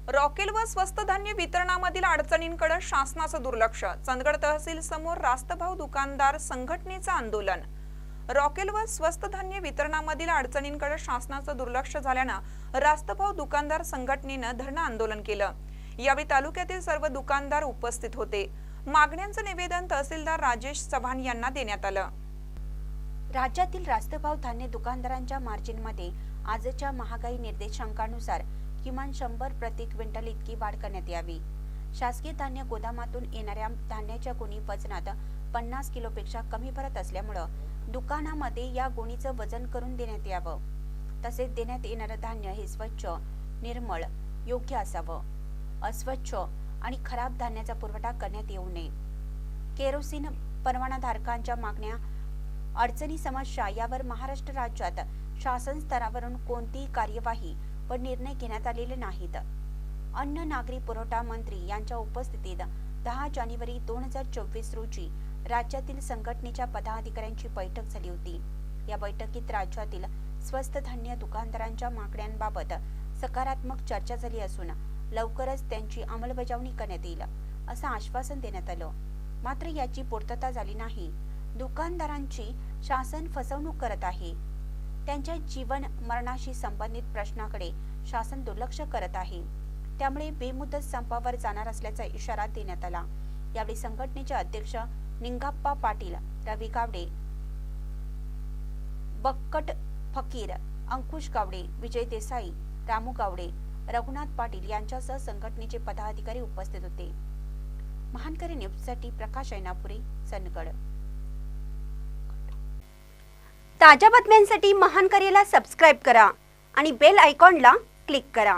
रॉकेल व स्वस्त धान्य वितरणामधील अडचणींकडे शासनाचं दुर्लक्ष। चंदगड तहसील समोर रास्तभाव दुकानदार संघटनेचं आंदोलन। रॉकेल व स्वस्त धान्य वितरणामधील अडचणींकडे शासनाचं दुर्लक्ष झाल्यानं रास्तभाव दुकानदार संघटनेनं धरणं आंदोलन केलं। यावेळी तालुक्यातील सर्व दुकानदार उपस्थित होते। मागण्यांचं निवेदन तहसीलदार राजेश चव्हाण यांना देण्यात आलं। राज्यातील रास्तभाव धान्य दुकानदारांच्या मार्जिनमध्ये आजच्या महागाई निर्देशांकानुसार किमान 100 प्रति क्विंटल इतकी वाढ करण्यात यावी। शासकीय धान्य गोदामातून येणाऱ्या धान्याच्या गुणी वजनात 50 किलोपेक्षा कमी भरत असल्यामुळे दुकानामध्ये या गुणीचं वजन करून देण्यात यावं। तसेच देण्यात येणारं धान्य हे स्वच्छ, निर्मळ, योग्य असावं। अस्वच्छ आणि खराब धान्याचा पुरवठा करण्यात येऊ नये। केरोसिन परवानाधारकांच्या मागण्या, अडचणी, समस्या यावर महाराष्ट्र राज्यात शासन स्तरावरून कोणतीही कार्यवाही व निर्णय घेण्यात आलेले नाहीत। अन्न नागरी पुरवठा मंत्री यांच्या उपस्थितीत 10 जानेवारी 2024 रोजी राज्यातील संघटनेच्या पदाधिकाऱ्यांची बैठक झाली होती। या बैठकीत राज्यातील स्वस्त धान्य दुकानदारांच्या मागण्यांबाबत सकारात्मक चर्चा झाली असून लवकरच त्यांची अंमलबजावणी करण्यात येईल असं आश्वासन देण्यात आलं। मात्र याची पूर्तता झाली नाही। दुकानदारांची शासन फसवणूक करत आहे। त्यांच्या जीवन मरणाशी संबंधित प्रश्नाकडे शासन दुर्लक्ष करत आहे। त्यामुळे बेमुदत संपावर जाणार असल्याचा इशारा देण्यात आला। यावेळी संघटनेचे अध्यक्ष निंगाप्पा पाटील, रवी गावडे, बक्कट फकीर, अंकुश गावडे, विजय देसाई, रामू गावडे, रघुनाथ पाटील यांच्यासह संघटनेचे पदाधिकारी उपस्थित होते। महानकरी न्यूजसाठी प्रकाश ऐनापुरे, चंदगड। ताज्या बातम्यांसाठी महानकरीला सबस्क्राइब करा आणि बेल आयकॉनला क्लिक करा।